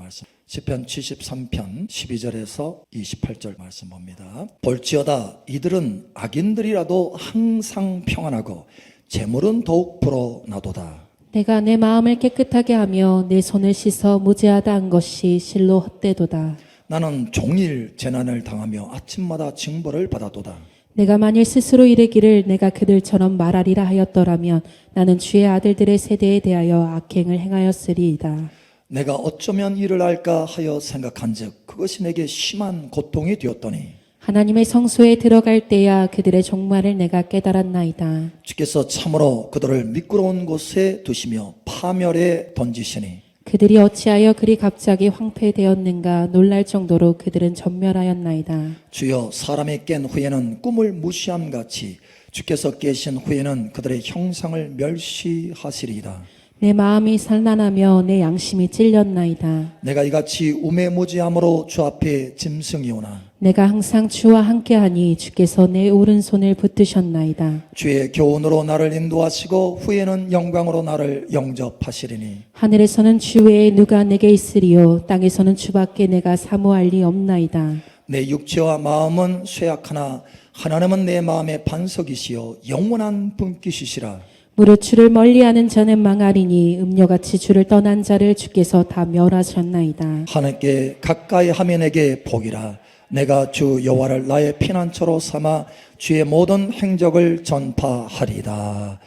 말씀, 시편 73편 12절에서 28절 말씀 봅니다. 볼지어다 이들은 악인들이라도 항상 평안하고 재물은 더욱 불어나도다. 내가 내 마음을 깨끗하게 하며 내 손을 씻어 무죄하다 한 것이 실로 헛되도다. 나는 종일 재난을 당하며 아침마다 징벌을 받아도다. 내가 만일 스스로 이르기를 내가 그들처럼 말하리라 하였더라면 나는 주의 아들들의 세대에 대하여 악행을 행하였으리이다. 내가 어쩌면 이를 알까 하여 생각한즉 그것이 내게 심한 고통이 되었더니 하나님의 성소에 들어갈 때야 그들의 종말을 내가 깨달았나이다. 주께서 참으로 그들을 미끄러운 곳에 두시며 파멸에 던지시니 그들이 어찌하여 그리 갑자기 황폐되었는가 놀랄 정도로 그들은 전멸하였나이다. 주여 사람이 깬 후에는 꿈을 무시함같이 주께서 깨신 후에는 그들의 형상을 멸시하시리이다. 내 마음이 산란하며 내 양심이 찔렸나이다. 내가 이같이 우매무지함으로 주 앞에 짐승이오나 내가 항상 주와 함께하니 주께서 내 오른손을 붙드셨나이다. 주의 교훈으로 나를 인도하시고 후에는 영광으로 나를 영접하시리니 하늘에서는 주 외에 누가 내게 있으리요 땅에서는 주밖에 내가 사모할 리 없나이다. 내 육체와 마음은 쇠약하나 하나님은 내 마음의 반석이시요 영원한 분깃이시라. 무릇 주를 멀리하는 자는 망하리니 음녀같이 주를 떠난 자를 주께서 다 멸하셨나이다. 하나님께 가까이 하면 내게 복이라. 내가 주 여호와를 나의 피난처로 삼아 주의 모든 행적을 전파하리다.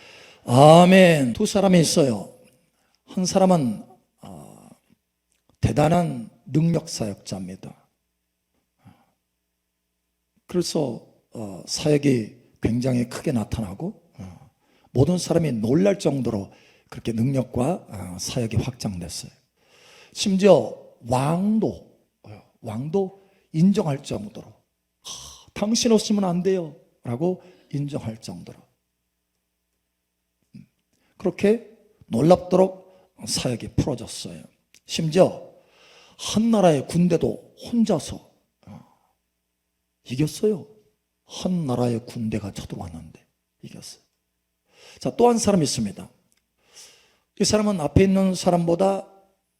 아멘. 두 사람이 있어요. 한 사람은 대단한 능력 사역자입니다. 그래서 사역이 굉장히 크게 나타나고 모든 사람이 놀랄 정도로 그렇게 능력과 사역이 확장됐어요. 심지어 왕도 인정할 정도로 당신 없으면 안 돼요 라고 인정할 정도로 그렇게 놀랍도록 사역이 풀어졌어요. 심지어 한 나라의 군대도 혼자서 이겼어요. 한 나라의 군대가 쳐들어왔는데 이겼어요. 자, 또 한 사람이 있습니다. 이 사람은 앞에 있는 사람보다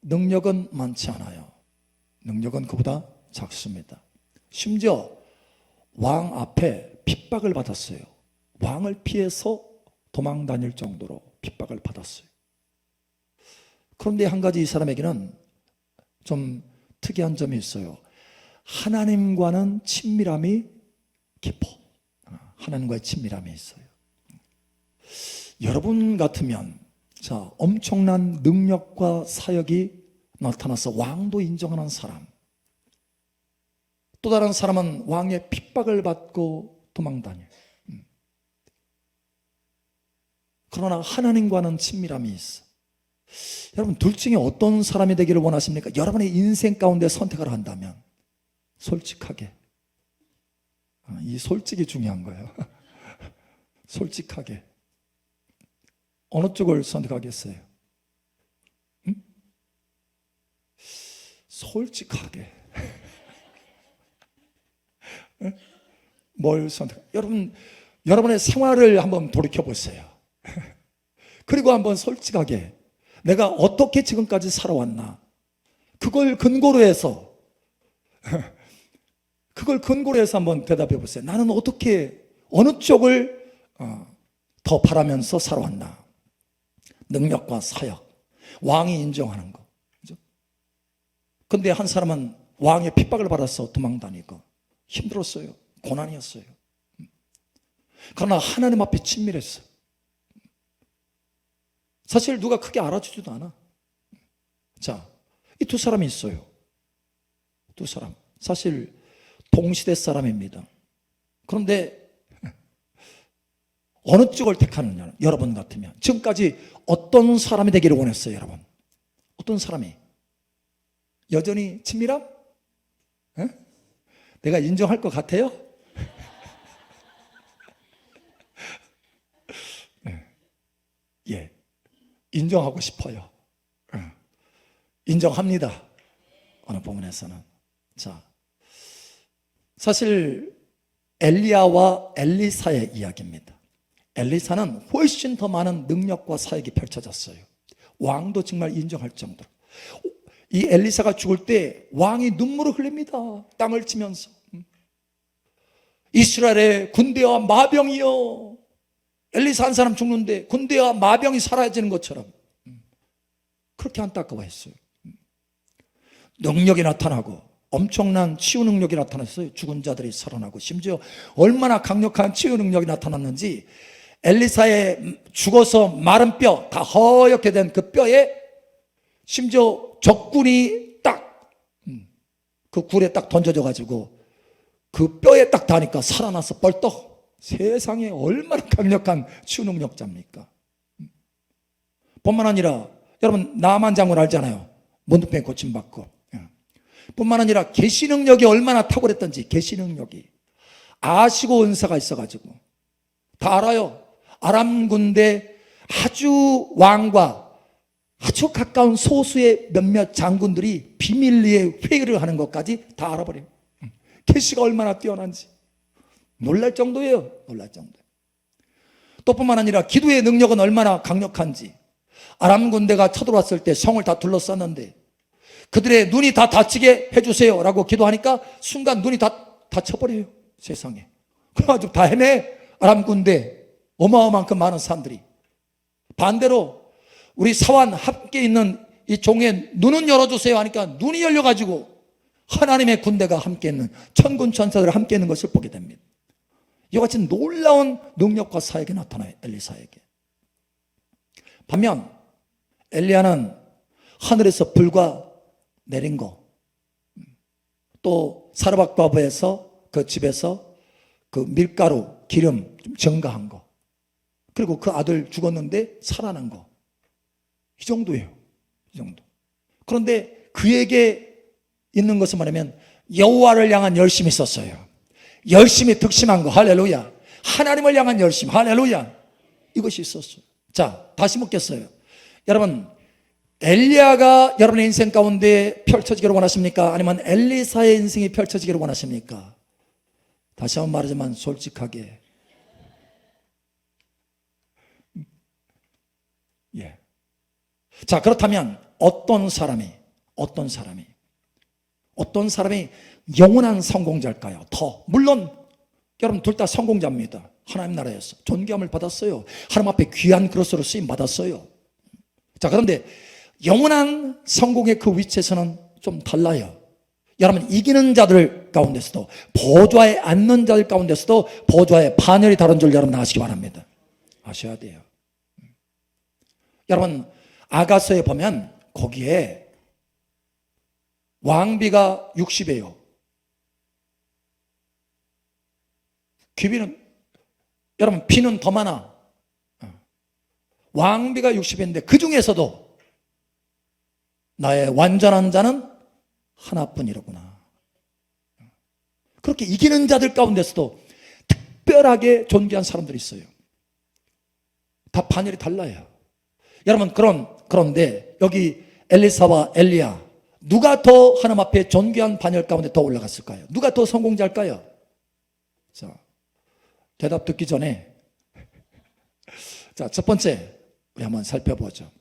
능력은 많지 않아요. 능력은 그보다 작습니다. 심지어 왕 앞에 핍박을 받았어요. 왕을 피해서 도망 다닐 정도로 핍박을 받았어요. 그런데 한 가지 이 사람에게는 좀 특이한 점이 있어요. 하나님과는 친밀함이 깊어. 하나님과의 친밀함이 있어요. 여러분 같으면 자, 엄청난 능력과 사역이 나타나서 왕도 인정하는 사람, 또 다른 사람은 왕의 핍박을 받고 도망다녀. 그러나 하나님과는 친밀함이 있어. 여러분 둘 중에 어떤 사람이 되기를 원하십니까? 여러분의 인생 가운데 선택을 한다면 솔직하게, 이 솔직이 중요한 거예요. 솔직하게 어느 쪽을 선택하겠어요? 솔직하게 뭘 선택? 여러분의 생활을 한번 돌이켜 보세요. 그리고 한번 솔직하게 내가 어떻게 지금까지 살아왔나? 그걸 근거로 해서 한번 대답해 보세요. 나는 어떻게 어느 쪽을 더 바라면서 살아왔나? 능력과 사역, 왕이 인정하는 거. 그죠? 근데 한 사람은 왕의 핍박을 받아서 도망다니고 힘들었어요. 고난이었어요. 그러나 하나님 앞에 친밀했어요. 사실 누가 크게 알아주지도 않아. 자, 이 두 사람이 있어요. 두 사람. 사실 동시대 사람입니다. 그런데 어느 쪽을 택하느냐, 여러분 같으면 지금까지 어떤 사람이 되기를 원했어요, 여러분? 어떤 사람이? 여전히 친밀함? 에? 내가 인정할 것 같아요? 예, 인정하고 싶어요. 인정합니다. 어느 부분에서는. 자, 사실 엘리야와 엘리사의 이야기입니다. 엘리사는 훨씬 더 많은 능력과 사역이 펼쳐졌어요. 왕도 정말 인정할 정도로. 이 엘리사가 죽을 때 왕이 눈물을 흘립니다. 땅을 치면서. 이스라엘의 군대와 마병이여. 엘리사 한 사람 죽는데 군대와 마병이 사라지는 것처럼 그렇게 안타까워했어요. 능력이 나타나고 엄청난 치유 능력이 나타났어요. 죽은 자들이 살아나고, 심지어 얼마나 강력한 치유 능력이 나타났는지 엘리사의 죽어서 마른 뼈, 다 허옇게 된 그 뼈에 심지어 적군이 딱 그 굴에 딱 던져져 가지고 그 뼈에 딱 닿으니까 살아나서 벌떡. 세상에 얼마나 강력한 치유 능력자입니까? 뿐만 아니라 여러분 나만 장군 알잖아요. 문둥병 고침받고. 뿐만 아니라 계시 능력이 얼마나 탁월했던지, 계시 능력이 아시고 은사가 있어가지고 다 알아요. 아람 군대 아주 왕과 아주 가까운 소수의 몇몇 장군들이 비밀리에 회의를 하는 것까지 다 알아버려요. 계시가 얼마나 뛰어난지 놀랄 정도예요. 놀랄 정도. 또 뿐만 아니라 기도의 능력은 얼마나 강력한지, 아람 군대가 쳐들어왔을 때 성을 다 둘러쌌는데 그들의 눈이 다 다치게 해주세요 라고 기도하니까 순간 눈이 다 다쳐버려요. 세상에. 그래가지고 다 헤매. 아람 군대 어마어마한큼 많은 사람들이. 반대로 우리 사환 함께 있는 이 종의 눈은 열어주세요 하니까 눈이 열려가지고 하나님의 군대가 함께 있는, 천군 천사들 함께 있는 것을 보게 됩니다. 이와 같이 놀라운 능력과 사역이 나타나요. 엘리사에게. 반면 엘리야는 하늘에서 불과 내린 거, 또 사르밧 과부에서 그 집에서 그 밀가루 기름 좀 증가한 거, 그리고 그 아들 죽었는데 살아난 거, 이 정도예요. 이 정도. 그런데 그에게 있는 것은 뭐냐면 여호와를 향한 열심이 있었어요. 열심히 득심한 거. 할렐루야. 하나님을 향한 열심. 할렐루야. 이것이 있었어요. 자, 다시 묻겠어요. 여러분, 엘리야가 여러분의 인생 가운데 펼쳐지기를 원하십니까? 아니면 엘리사의 인생이 펼쳐지기를 원하십니까? 다시 한번 말하지만 솔직하게. 예. 자, 그렇다면 어떤 사람이 영원한 성공자일까요? 물론 여러분 둘 다 성공자입니다. 하나님 나라에서 존귀함을 받았어요. 하나님 앞에 귀한 그릇으로 쓰임 받았어요. 자, 그런데 영원한 성공의 그 위치에서는 좀 달라요. 여러분, 이기는 자들 가운데서도, 보좌에 앉는 자들 가운데서도 보좌의 반열이 다른 줄 여러분 아시기 바랍니다. 아셔야 돼요. 여러분, 아가서에 보면 거기에 왕비가 60이에요. 귀비는, 여러분, 비는 더 많아. 왕비가 60인데 그 중에서도 나의 완전한 자는 하나뿐이로구나. 그렇게 이기는 자들 가운데서도 특별하게 존귀한 사람들이 있어요. 다 반열이 달라요. 여러분, 그런데 여기 엘리사와 엘리야, 누가 더 하나님 앞에 존귀한 반열 가운데 더 올라갔을까요? 누가 더 성공자일까요? 자, 대답 듣기 전에 자, 첫 번째 우리 한번 살펴보죠.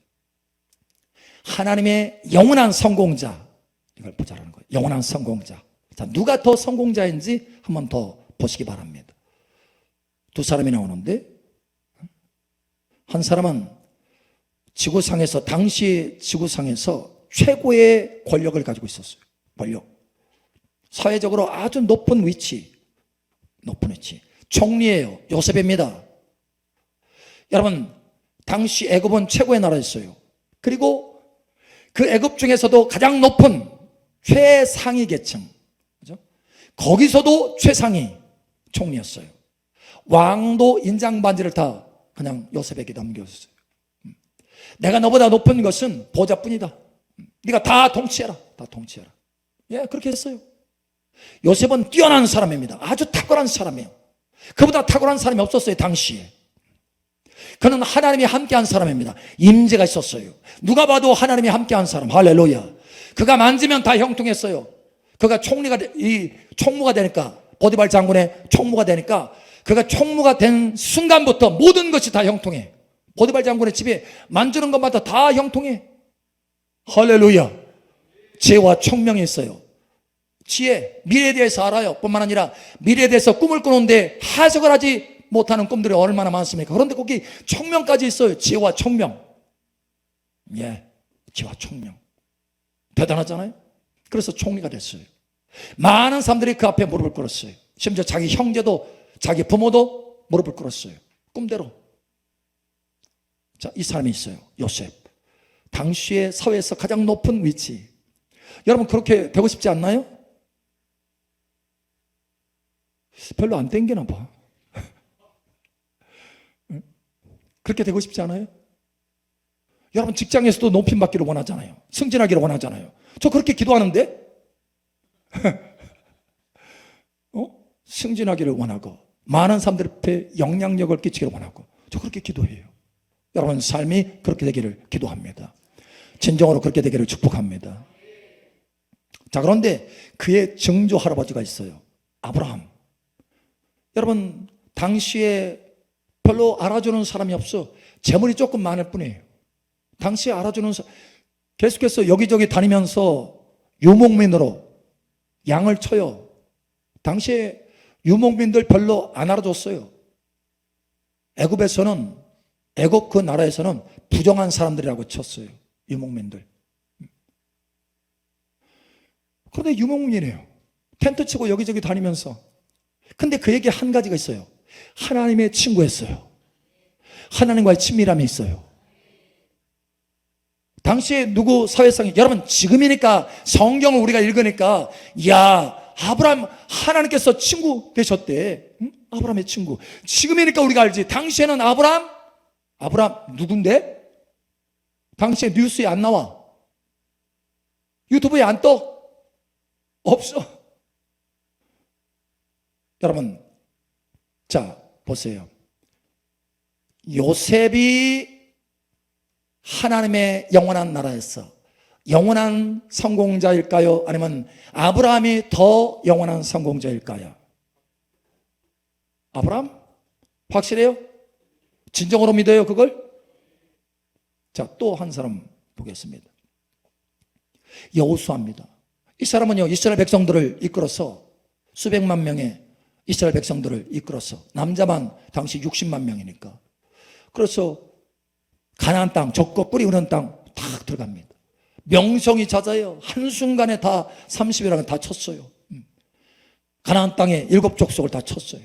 하나님의 영원한 성공자, 이걸 보자라는 거예요. 영원한 성공자. 자, 누가 더 성공자인지 한번 더 보시기 바랍니다. 두 사람이 나오는데, 한 사람은 지구상에서, 당시 지구상에서 최고의 권력을 가지고 있었어요. 권력. 사회적으로 아주 높은 위치. 총리예요. 요셉입니다. 여러분, 당시 애굽은 최고의 나라였어요. 그리고 그 애굽 중에서도 가장 높은 최상위 계층, 그죠? 거기서도 최상위 총리였어요. 왕도 인장 반지를 다 그냥 요셉에게 넘겼어요. 내가 너보다 높은 것은 보좌뿐이다. 네가 다 통치해라. 예, 그렇게 했어요. 요셉은 뛰어난 사람입니다. 아주 탁월한 사람이에요. 그보다 탁월한 사람이 없었어요, 당시에. 그는 하나님이 함께한 사람입니다. 임재가 있었어요. 누가 봐도 하나님이 함께한 사람. 할렐루야. 그가 만지면 다 형통했어요. 그가 총무가 되니까, 보디발 장군의 총무가 되니까, 그가 총무가 된 순간부터 모든 것이 다 형통해. 보디발 장군의 집에 만지는 것마다 다 형통해. 할렐루야. 지혜와 총명이 있어요. 지혜, 미래에 대해서 알아요. 뿐만 아니라 미래에 대해서 꿈을 꾸는데 해석을 하지 못하는 꿈들이 얼마나 많습니까? 그런데 거기 총명까지 있어요. 지혜와 총명. 예, 지혜와 총명. 대단하잖아요. 그래서 총리가 됐어요. 많은 사람들이 그 앞에 무릎을 꿇었어요. 심지어 자기 형제도, 자기 부모도 무릎을 꿇었어요. 꿈대로. 자, 이 사람이 있어요. 요셉. 당시의 사회에서 가장 높은 위치. 여러분 그렇게 되고 싶지 않나요? 별로 안 땡기나 봐. 그렇게 되고 싶지 않아요? 여러분 직장에서도 높임 받기를 원하잖아요. 승진하기를 원하잖아요. 저 그렇게 기도하는데 승진하기를 원하고 많은 사람들 앞에 영향력을 끼치기를 원하고 저 그렇게 기도해요. 여러분 삶이 그렇게 되기를 기도합니다. 진정으로 그렇게 되기를 축복합니다. 자, 그런데 그의 증조 할아버지가 있어요. 아브라함. 여러분 당시에 별로 알아주는 사람이 없어. 재물이 조금 많을 뿐이에요. 당시에 알아주는 사람, 계속해서 여기저기 다니면서 유목민으로 양을 쳐요. 당시에 유목민들 별로 안 알아줬어요. 애굽에서는, 애굽 그 나라에서는 부정한 사람들이라고 쳤어요. 유목민들. 그런데 유목민이에요. 텐트 치고 여기저기 다니면서. 근데 그에게 한 가지가 있어요. 하나님의 친구였어요. 하나님과의 친밀함이 있어요. 당시에 누구 사회상에, 여러분 지금이니까 성경을 우리가 읽으니까 야, 아브라함 하나님께서 친구 되셨대. 응? 아브라함의 친구. 지금이니까 우리가 알지. 당시에는 아브라함 누군데? 당시에 뉴스에 안 나와. 유튜브에 안 떠. 없어. 여러분, 자 보세요. 요셉이 하나님의 영원한 나라에서 영원한 성공자일까요? 아니면 아브라함이 더 영원한 성공자일까요? 아브라함? 확실해요? 진정으로 믿어요 그걸? 자, 또 한 사람 보겠습니다. 여호수아입니다. 이 사람은요 이스라엘 백성들을 이끌어서 수백만 명의 이스라엘 백성들을 이끌어서 남자만 당시 60만 명이니까 그래서 가나안 땅, 적과 꿀이 흐르는 땅 탁 들어갑니다. 명성이 잦아요. 한순간에 다 30이라고 다 쳤어요. 가나안 땅에 7족속을 다 쳤어요.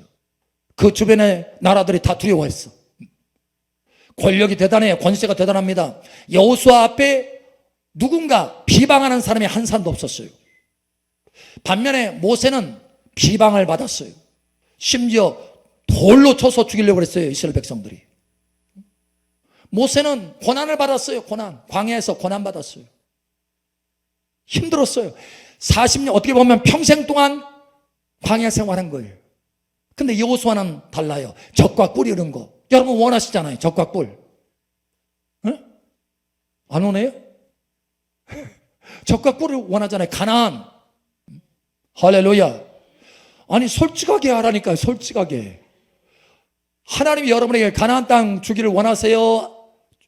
그 주변의 나라들이 다 두려워했어. 권력이 대단해요. 권세가 대단합니다. 여호수아 앞에 누군가 비방하는 사람이 한 사람도 없었어요. 반면에 모세는 비방을 받았어요. 심지어 돌로 쳐서 죽이려고 했어요. 이스라엘 백성들이. 모세는 고난을 받았어요. 고난. 광야에서 고난 받았어요. 힘들었어요. 40년, 어떻게 보면 평생 동안 광야 생활한 거예요. 근데 여호수아는 달라요. 적과 꿀이 흐른 거. 여러분 원하시잖아요. 적과 꿀. 응? 안 오네요? 적과 꿀을 원하잖아요. 가나안. 할렐루야. 아니 솔직하게 하라니까요. 솔직하게. 하나님이 여러분에게 가나안 땅 주기를 원하세요?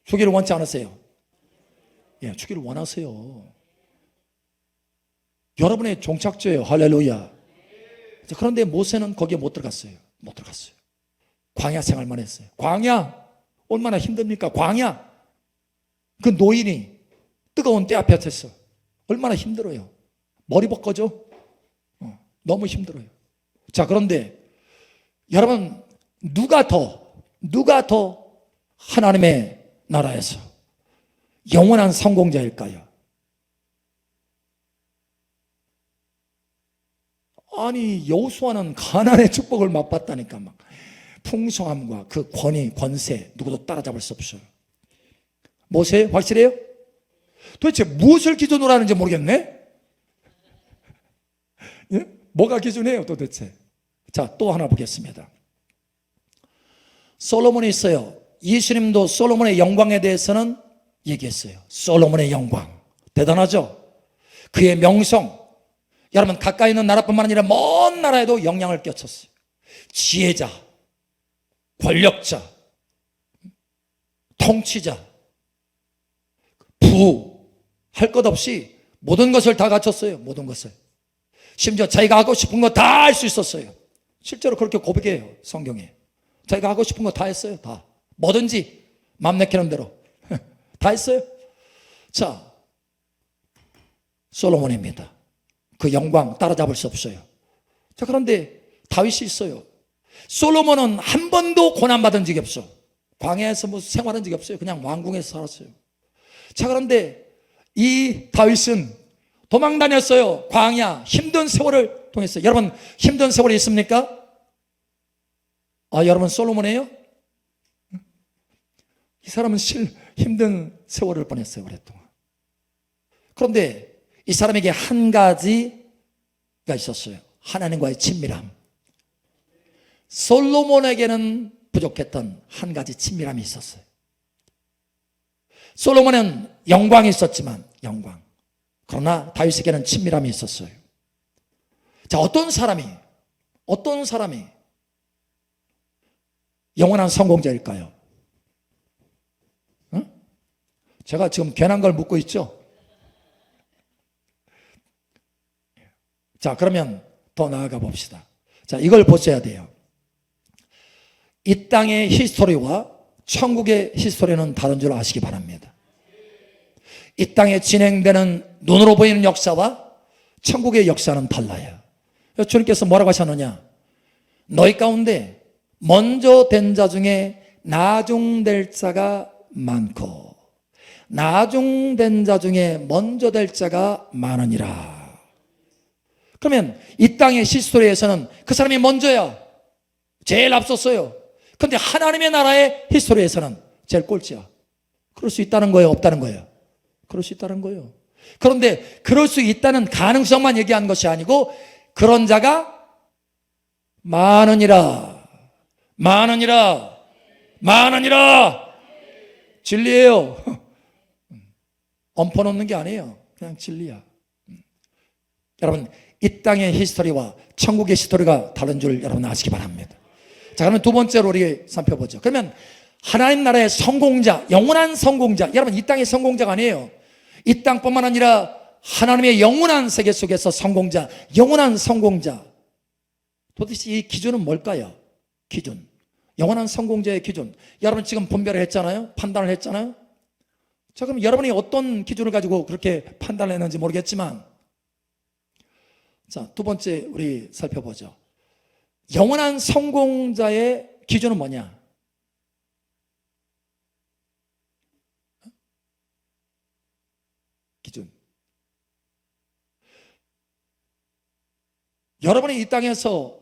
주기를 원치 않으세요? 예, 주기를 원하세요. 여러분의 종착지예요. 할렐루야. 그런데 모세는 거기에 못 들어갔어요. 못 들어갔어요. 광야 생활만 했어요. 광야 얼마나 힘듭니까? 광야. 그 노인이 뜨거운 때 앞에 섰어. 얼마나 힘들어요. 머리 벗겨져. 너무 힘들어요. 자, 그런데 여러분 누가 더 하나님의 나라에서 영원한 성공자일까요? 아니 여호수아는 가나안의 축복을 맛봤다니까. 막 풍성함과 그 권위, 권세 누구도 따라잡을 수 없어요. 모세 확실해요? 도대체 무엇을 기준으로 하는지 모르겠네. 예? 뭐가 기준이에요 도대체? 자, 또 하나 보겠습니다. 솔로몬이 있어요. 예수님도 솔로몬의 영광에 대해서는 얘기했어요. 솔로몬의 영광 대단하죠? 그의 명성, 여러분 가까이 있는 나라뿐만 아니라 먼 나라에도 영향을 끼쳤어요. 지혜자, 권력자, 통치자, 부, 할 것 없이 모든 것을 다 갖췄어요. 모든 것을. 심지어 자기가 하고 싶은 거 다 할 수 있었어요. 실제로 그렇게 고백해요. 성경에. 자기가 하고 싶은 거 다 했어요. 다. 뭐든지 맘 내키는 대로 다 했어요. 자, 솔로몬입니다. 그 영광 따라잡을 수 없어요. 자, 그런데 다윗이 있어요. 솔로몬은 한 번도 고난받은 적이 없어. 광야에서 뭐 생활한 적이 없어요. 그냥 왕궁에서 살았어요. 자, 그런데 이 다윗은 도망 다녔어요. 광야 힘든 세월을 통했어요. 여러분 힘든 세월이 있습니까? 여러분 솔로몬이에요? 이 사람은 힘든 세월을 보냈어요. 오랫동안. 그런데 이 사람에게 한 가지가 있었어요. 하나님과의 친밀함. 솔로몬에게는 부족했던 한 가지 친밀함이 있었어요. 솔로몬은 영광이 있었지만 영광. 그러나 다윗에게는 친밀함이 있었어요. 자, 어떤 사람이 영원한 성공자일까요? 응? 제가 지금 괜한 걸 묻고 있죠? 자, 그러면 더 나아가 봅시다. 자, 이걸 보셔야 돼요. 이 땅의 히스토리와 천국의 히스토리는 다른 줄 아시기 바랍니다. 이 땅에 진행되는 눈으로 보이는 역사와 천국의 역사는 달라요. 주님께서 뭐라고 하셨느냐? 너희 가운데 먼저 된 자 중에 나중될 자가 많고 나중된 자 중에 먼저 될 자가 많으니라. 그러면 이 땅의 히스토리에서는 그 사람이 먼저야. 제일 앞섰어요. 그런데 하나님의 나라의 히스토리에서는 제일 꼴찌야. 그럴 수 있다는 거예요? 없다는 거예요? 그럴 수 있다는 거예요. 그런데 그럴 수 있다는 가능성만 얘기한 것이 아니고 그런 자가 많으니라. 많으니라. 많으니라. 진리예요. 엎어놓는 게 아니에요. 그냥 진리야. 여러분 이 땅의 히스토리와 천국의 히스토리가 다른 줄 여러분 아시기 바랍니다. 자, 그러면 두 번째로 우리 살펴보죠. 그러면 하나님 나라의 성공자, 영원한 성공자. 여러분 이 땅의 성공자가 아니에요. 이 땅뿐만 아니라 하나님의 영원한 세계 속에서 성공자, 영원한 성공자. 도대체 이 기준은 뭘까요? 기준. 영원한 성공자의 기준. 여러분 지금 분별을 했잖아요. 판단을 했잖아요. 자, 그럼 여러분이 어떤 기준을 가지고 그렇게 판단을 했는지 모르겠지만, 자, 두 번째 우리 살펴보죠. 영원한 성공자의 기준은 뭐냐? 기준. 여러분이 이 땅에서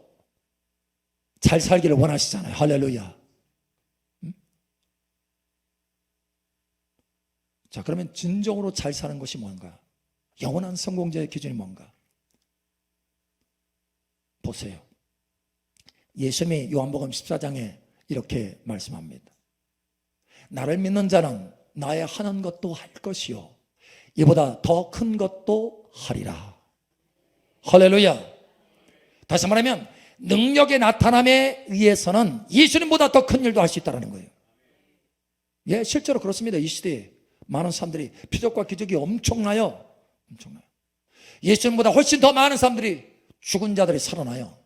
잘 살기를 원하시잖아요. 할렐루야. 자, 그러면 진정으로 잘 사는 것이 뭔가? 영원한 성공자의 기준이 뭔가? 보세요. 예수님이 요한복음 14장에 이렇게 말씀합니다. 나를 믿는 자는 나의 하는 것도 할 것이요 이보다 더 큰 것도 하리라. 할렐루야. 다시 말하면 능력의 나타남에 의해서는 예수님보다 더 큰 일도 할 수 있다는 거예요. 예, 실제로 그렇습니다. 이 시대에 많은 사람들이 표적과 기적이 엄청나요. 엄청나요. 예수님보다 훨씬 더 많은 사람들이 죽은 자들이 살아나요.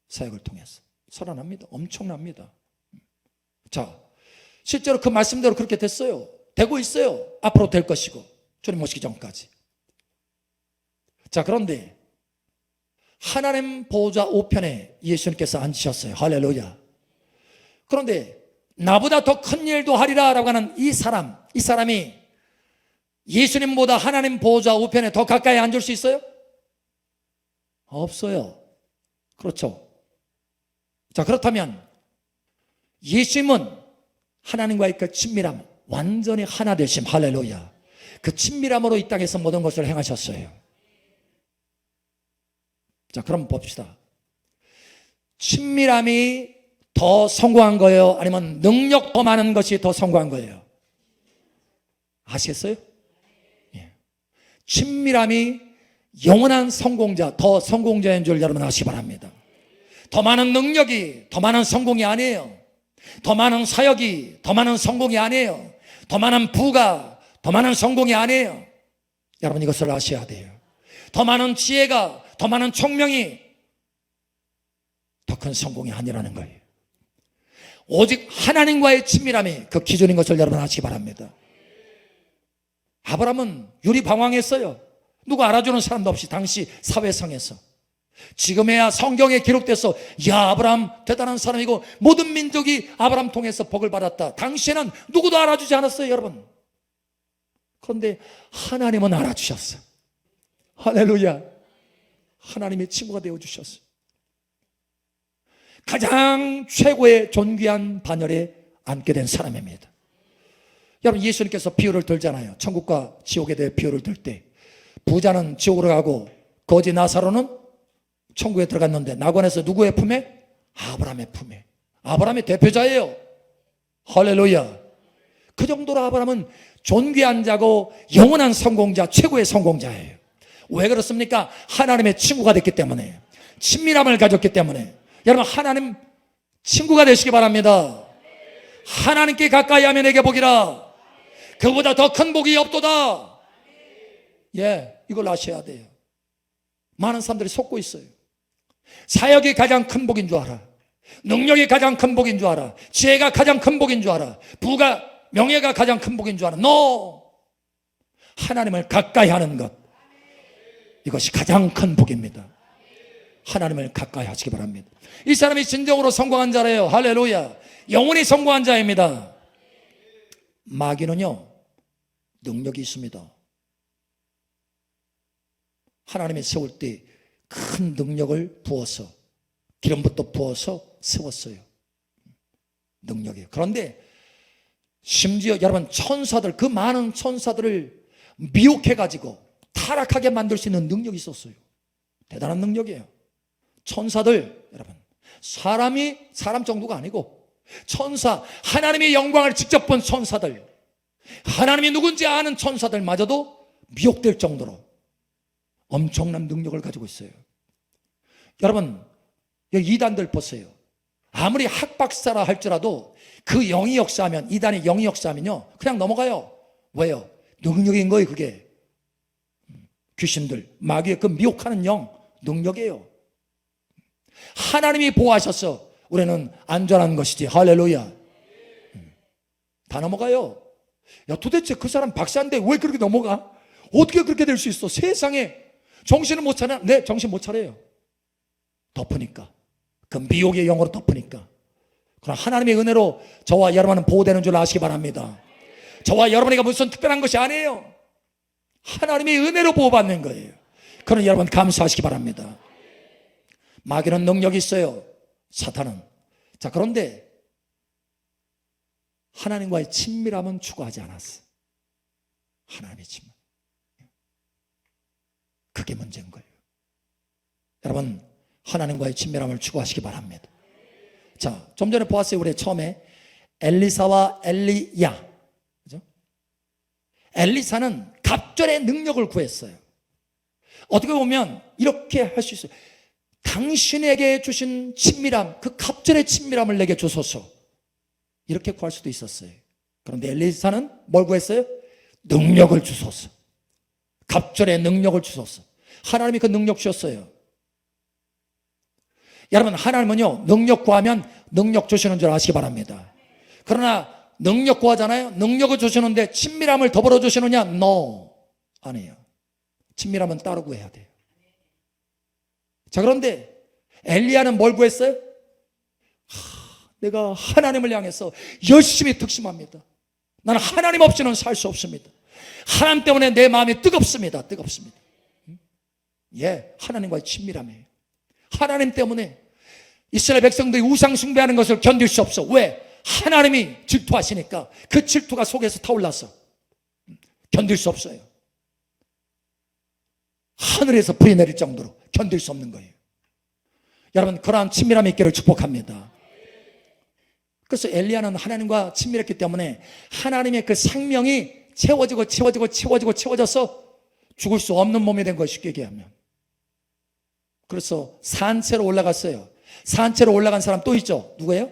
사역을 통해서 살아납니다. 엄청납니다. 자, 실제로 그 말씀대로 그렇게 됐어요. 되고 있어요. 앞으로 될 것이고 주님 오시기 전까지. 자, 그런데 하나님 보좌 우편에 예수님께서 앉으셨어요. 할렐루야. 그런데 나보다 더 큰 일도 하리라 라고 하는 이 사람이 예수님보다 하나님 보좌 우편에 더 가까이 앉을 수 있어요? 없어요. 그렇죠. 자, 그렇다면 예수님은 하나님과의 그 친밀함, 완전히 하나 되심, 할렐루야. 그 친밀함으로 이 땅에서 모든 것을 행하셨어요. 자, 그럼 봅시다. 친밀함이 더 성공한 거예요? 아니면 능력 더 많은 것이 더 성공한 거예요? 아시겠어요? 예. 친밀함이 영원한 성공자, 더 성공자인 줄 여러분 아시기 바랍니다. 더 많은 능력이 더 많은 성공이 아니에요. 더 많은 사역이 더 많은 성공이 아니에요. 더 많은 부가 더 많은 성공이 아니에요. 여러분 이것을 아셔야 돼요. 더 많은 지혜가, 더 많은 총명이 더 큰 성공이 아니라는 거예요. 오직 하나님과의 친밀함이 그 기준인 것을 여러분 아시기 바랍니다. 아브라함은 유리방황했어요. 누구 알아주는 사람도 없이 당시 사회상에서. 지금에야 성경에 기록돼서 야 아브라함 대단한 사람이고 모든 민족이 아브라함 통해서 복을 받았다. 당시에는 누구도 알아주지 않았어요, 여러분. 그런데 하나님은 알아주셨어요. 할렐루야. 하나님의 친구가 되어주셨어요. 가장 최고의 존귀한 반열에 앉게 된 사람입니다. 여러분 예수님께서 비유를 들잖아요. 천국과 지옥에 대해 비유를 들 때 부자는 지옥으로 가고 거지 나사로는 천국에 들어갔는데 낙원에서 누구의 품에? 아브라함의 품에. 아브라함의 대표자예요. 할렐루야. 그 정도로 아브라함은 존귀한 자고 영원한 성공자, 최고의 성공자예요. 왜 그렇습니까? 하나님의 친구가 됐기 때문에, 친밀함을 가졌기 때문에. 여러분 하나님 친구가 되시기 바랍니다. 하나님께 가까이 하면 내게 복이라. 그보다 더 큰 복이 없도다. 예, 이걸 아셔야 돼요. 많은 사람들이 속고 있어요. 사역이 가장 큰 복인 줄 알아. 능력이 가장 큰 복인 줄 알아. 지혜가 가장 큰 복인 줄 알아. 부가, 명예가 가장 큰 복인 줄 알아. No! 하나님을 가까이 하는 것, 이것이 가장 큰 복입니다. 하나님을 가까이 하시기 바랍니다. 이 사람이 진정으로 성공한 자래요. 할렐루야. 영원히 성공한 자입니다. 마귀는요 능력이 있습니다. 하나님이 세울 때 큰 능력을 부어서, 기름부터 부어서 세웠어요. 능력이에요. 그런데 심지어 여러분 천사들, 그 많은 천사들을 미혹해가지고 타락하게 만들 수 있는 능력이 있었어요. 대단한 능력이에요. 천사들, 여러분 사람이 사람 정도가 아니고 천사, 하나님의 영광을 직접 본 천사들, 하나님이 누군지 아는 천사들마저도 미혹될 정도로 엄청난 능력을 가지고 있어요. 여러분 여기 이단들 보세요. 아무리 학박사라 할지라도 그 영이 역사하면, 이단이 영이 역사하면요 그냥 넘어가요. 왜요? 능력인 거예요. 그게 귀신들, 마귀의 그 미혹하는 영, 능력이에요. 하나님이 보호하셔서 우리는 안전한 것이지. 할렐루야. 다 넘어가요. 야 도대체 그 사람 박사인데 왜 그렇게 넘어가? 어떻게 그렇게 될 수 있어? 세상에. 정신을 못 차려? 네, 정신 못 차려요. 덮으니까. 그 미혹의 영으로 덮으니까. 그럼 하나님의 은혜로 저와 여러분은 보호되는 줄 아시기 바랍니다. 저와 여러분에게 무슨 특별한 것이 아니에요. 하나님의 은혜로 보호받는 거예요. 그런 여러분 감사하시기 바랍니다. 마귀는 능력이 있어요. 사탄은. 자, 그런데 하나님과의 친밀함은 추구하지 않았어. 하나님의 친밀. 그게 문제인 거예요. 여러분 하나님과의 친밀함을 추구하시기 바랍니다. 자, 좀 전에 보았어요. 우리 처음에 엘리사와 엘리야, 그죠? 엘리사는 갑절의 능력을 구했어요. 어떻게 보면 이렇게 할 수 있어요. 당신에게 주신 친밀함, 그 갑절의 친밀함을 내게 주소서, 이렇게 구할 수도 있었어요. 그런데 엘리사는 뭘 구했어요? 능력을 주소서. 갑절의 능력을 주소서. 하나님이 그 능력 주셨어요. 여러분 하나님은요 능력 구하면 능력 주시는 줄 아시기 바랍니다. 그러나 능력 구하잖아요. 능력을 주시는데 친밀함을 더불어 주시느냐? No, 아니에요. 친밀함은 따로 구해야 돼요. 자, 그런데 엘리야는 뭘 구했어요? 내가 하나님을 향해서 열심히 특심합니다. 나는 하나님 없이는 살 수 없습니다. 하나님 때문에 내 마음이 뜨겁습니다. 뜨겁습니다. 예, 하나님과의 친밀함이에요. 하나님 때문에 이스라엘 백성들이 우상 숭배하는 것을 견딜 수 없어. 왜? 하나님이 질투하시니까. 그 질투가 속에서 타올라서 견딜 수 없어요. 하늘에서 불이 내릴 정도로 견딜 수 없는 거예요. 여러분 그러한 친밀함이 있기를 축복합니다. 그래서 엘리야는 하나님과 친밀했기 때문에 하나님의 그 생명이 채워져서 죽을 수 없는 몸이 된 것이 쉽게 얘기하면. 그래서 산채로 올라갔어요. 산채로 올라간 사람 또 있죠. 누구예요?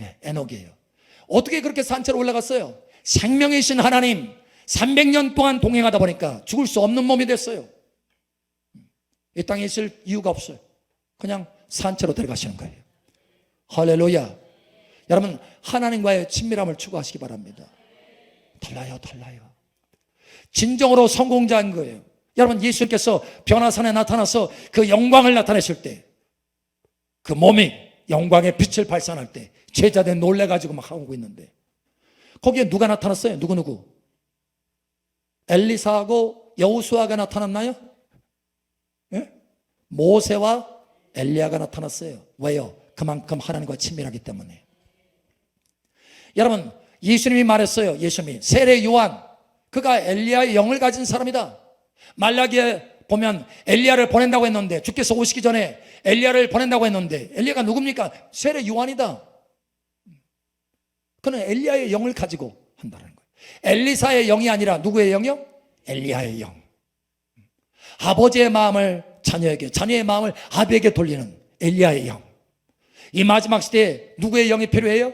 예, 에녹이에요. 어떻게 그렇게 산채로 올라갔어요? 생명이신 하나님, 300년 동안 동행하다 보니까 죽을 수 없는 몸이 됐어요. 이 땅에 있을 이유가 없어요. 그냥 산채로 데려가시는 거예요. 할렐루야. 여러분, 하나님과의 친밀함을 추구하시기 바랍니다. 달라요. 진정으로 성공자인 거예요. 여러분, 예수님께서 변화산에 나타나서 그 영광을 나타내실 때, 그 몸이 영광의 빛을 발산할 때 제자들 놀래가지고 막 하고 있는데, 거기에 누가 나타났어요? 누구? 엘리사하고 여호수아가 나타났나요? 예? 모세와 엘리야가 나타났어요. 왜요? 그만큼 하나님과 친밀하기 때문에. 여러분, 예수님이 말했어요. 예수님이 세례 요한, 그가 엘리야의 영을 가진 사람이다. 말라기에 보면 엘리야를 보낸다고 했는데, 주께서 오시기 전에 엘리야를 보낸다고 했는데, 엘리야가 누굽니까? 세례 요한이다. 그는 엘리야의 영을 가지고 한다는 거예요. 엘리사의 영이 아니라 누구의 영이요? 엘리야의 영. 아버지의 마음을 자녀에게, 자녀의 마음을 아비에게 돌리는 엘리야의 영. 이 마지막 시대에 누구의 영이 필요해요?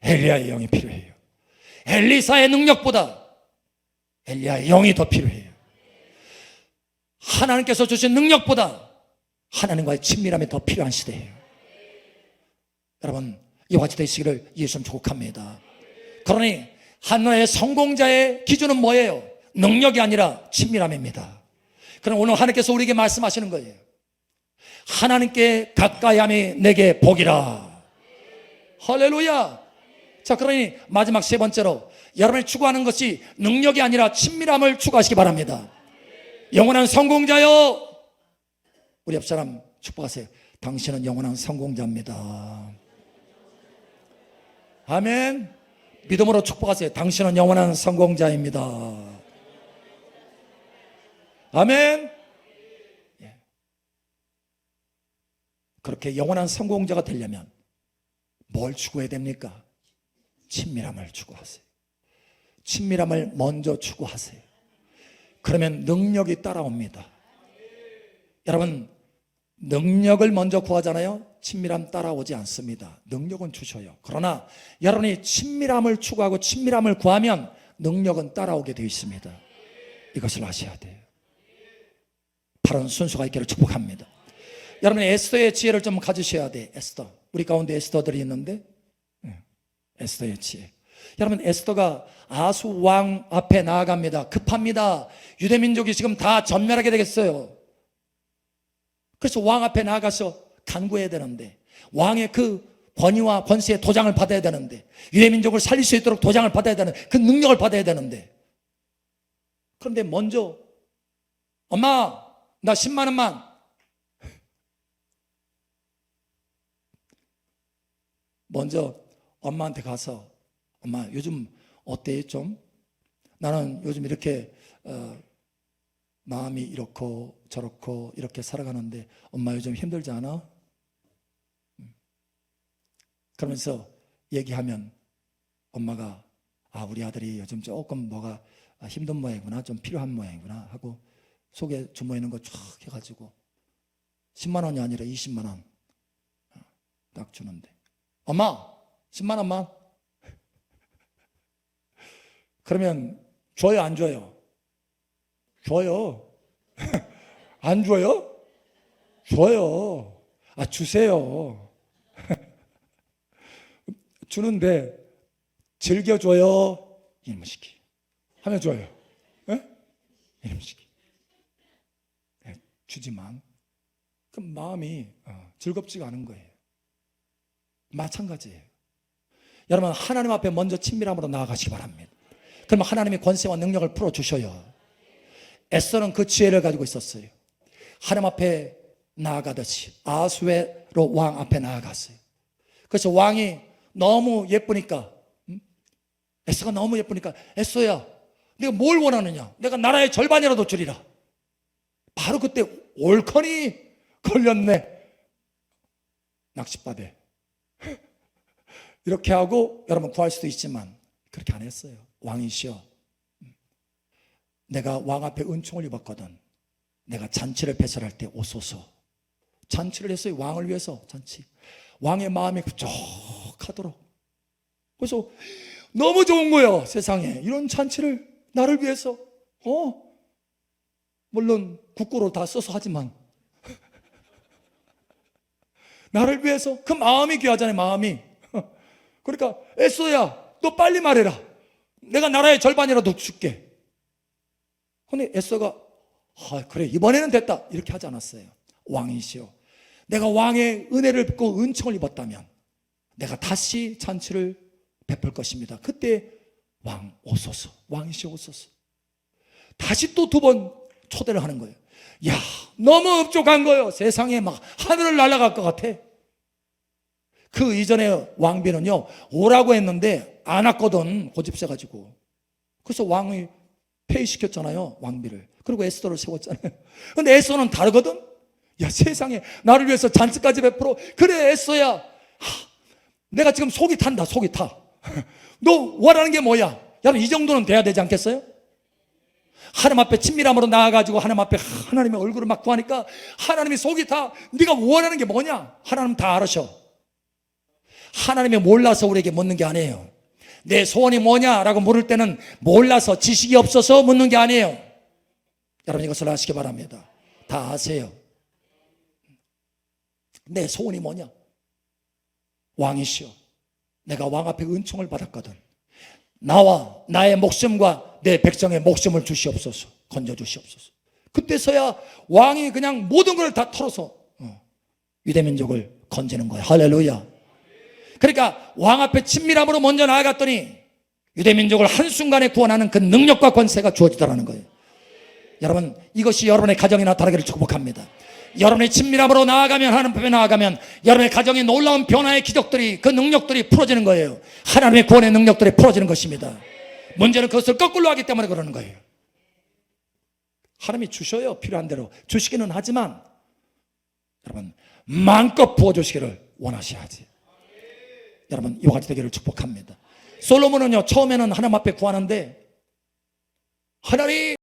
엘리야의 영이 필요해요. 엘리사의 능력보다 엘리야의 영이 더 필요해요. 하나님께서 주신 능력보다 하나님과의 친밀함이 더 필요한 시대예요. 여러분, 이와 같이 되시기를 예수님 축복합니다. 그러니 하나의 성공자의 기준은 뭐예요? 능력이 아니라 친밀함입니다. 그럼 오늘 하나님께서 우리에게 말씀하시는 거예요. 하나님께 가까이함이 내게 복이라. 할렐루야. 자, 그러니 마지막 세 번째로 여러분이 추구하는 것이 능력이 아니라 친밀함을 추구하시기 바랍니다. 영원한 성공자요. 우리 옆 사람 축복하세요. 당신은 영원한 성공자입니다. 아멘. 믿음으로 축복하세요. 당신은 영원한 성공자입니다. 아멘. 예. 그렇게 영원한 성공자가 되려면 뭘 추구해야 됩니까? 친밀함을 추구하세요. 친밀함을 먼저 추구하세요. 그러면 능력이 따라옵니다. 여러분, 능력을 먼저 구하잖아요. 친밀함 따라오지 않습니다. 능력은 주셔요. 그러나 여러분이 친밀함을 추구하고 친밀함을 구하면 능력은 따라오게 되어 있습니다. 이것을 아셔야 돼요. 바른 순서가 있기를 축복합니다. 여러분, 에스더의 지혜를 좀 가지셔야 돼. 에스더, 우리 가운데 에스더들이 있는데, 에스더의 지혜. 여러분, 에스더가 아수 왕 앞에 나아갑니다. 급합니다. 유대민족이 지금 다 전멸하게 되겠어요. 그래서 왕 앞에 나아가서 간구해야 되는데, 왕의 그 권위와 권세의 도장을 받아야 되는데, 유대민족을 살릴 수 있도록 도장을 받아야 되는, 그 능력을 받아야 되는데, 그런데 먼저 엄마, 나 10만 원만. 먼저 엄마한테 가서, 엄마 요즘 어때? 좀 나는 요즘 이렇게 마음이 이렇고 저렇고 이렇게 살아가는데 엄마 요즘 힘들지 않아? 그러면서 얘기하면 엄마가 우리 아들이 요즘 조금 뭐가 힘든 모양이구나, 좀 필요한 모양이구나 하고 속에 주머니에 있는 거 쫙 해가지고 10만 원이 아니라 20만 원 딱 주는데, 엄마 10만 원만. 그러면 줘요, 안 줘요? 줘요. 안 줘요? 줘요. 주세요. 주는데 즐겨줘요, 이놈시키 하면 줘요. 이놈시키 주지만 그 마음이 즐겁지가 않은 거예요. 마찬가지예요. 여러분, 하나님 앞에 먼저 친밀함으로 나아가시기 바랍니다. 그러면 하나님이 권세와 능력을 풀어주셔요. 에스더는 그 지혜를 가지고 있었어요. 하나님 앞에 나아가듯이 아수에로 왕 앞에 나아갔어요. 그래서 왕이 너무 예쁘니까, 에스더가 너무 예쁘니까, 에스더야, 내가 뭘 원하느냐? 내가 나라의 절반이라도 주리라. 바로 그때 올컨이 걸렸네. 낚싯바대. 이렇게 하고 여러분 구할 수도 있지만 그렇게 안 했어요. 왕이시여, 내가 왕 앞에 은총을 입었거든. 내가 잔치를 배설할 때 오소서. 잔치를 했어요. 왕을 위해서 잔치. 왕의 마음이 흡족하도록. 그래서 너무 좋은 거예요. 세상에 이런 잔치를 나를 위해서 물론 국고로 다 써서 하지만 나를 위해서 그 마음이 귀하잖아요. 마음이. 그러니까 에스더야 너 빨리 말해라. 내가 나라의 절반이라도 줄게. 근데 에스더가 그래 이번에는 됐다 이렇게 하지 않았어요. 왕이시여 내가 왕의 은혜를 받고 은총을 입었다면 내가 다시 잔치를 베풀 것입니다. 그때 왕 오소서, 왕이시여 오소서. 다시 또 두 번 초대를 하는 거예요. 야 너무 흡족한 거예요. 세상에 막 하늘을 날아갈 것 같아. 그 이전에 왕비는요 오라고 했는데 안 왔거든. 고집세가지고. 그래서 왕이 폐위시켰잖아요. 왕비를. 그리고 에스더를 세웠잖아요. 근데 에스더는 다르거든. 야 세상에 나를 위해서 잔치까지 베풀어. 그래 에스더야 내가 지금 속이 탄다. 속이 타. 너 원하는 게 뭐야? 여러분 이 정도는 돼야 되지 않겠어요? 하나님 앞에 친밀함으로 나아가지고 하나님 앞에 하나님의 얼굴을 막 구하니까 하나님이 속이 타. 네가 원하는 게 뭐냐? 하나님 다 알으셔. 하나님이 몰라서 우리에게 묻는 게 아니에요. 내 소원이 뭐냐라고 물을 때는 몰라서 지식이 없어서 묻는 게 아니에요. 여러분 이것을 아시기 바랍니다. 다 아세요. 내 소원이 뭐냐? 왕이시여 내가 왕 앞에 은총을 받았거든. 나와 나의 목숨과 내 백성의 목숨을 주시옵소서. 건져주시옵소서. 그때서야 왕이 그냥 모든 걸 다 털어서 유대민족을 건지는 거예요. 할렐루야. 그러니까 왕 앞에 친밀함으로 먼저 나아갔더니 유대민족을 한순간에 구원하는 그 능력과 권세가 주어지더라는 거예요. 여러분 이것이 여러분의 가정에 나타나기를 축복합니다. 여러분의 친밀함으로 나아가면 하나님 앞에 나아가면 여러분의 가정에 놀라운 변화의 기적들이 그 능력들이 풀어지는 거예요. 하나님의 구원의 능력들이 풀어지는 것입니다. 문제는 그것을 거꾸로 하기 때문에 그러는 거예요. 하나님이 주셔요. 필요한 대로 주시기는 하지만 여러분 마음껏 부어주시기를 원하셔야지. 여러분 이와 같이 되기를 축복합니다. 솔로몬은요 처음에는 하나님 앞에 구하는데 하나님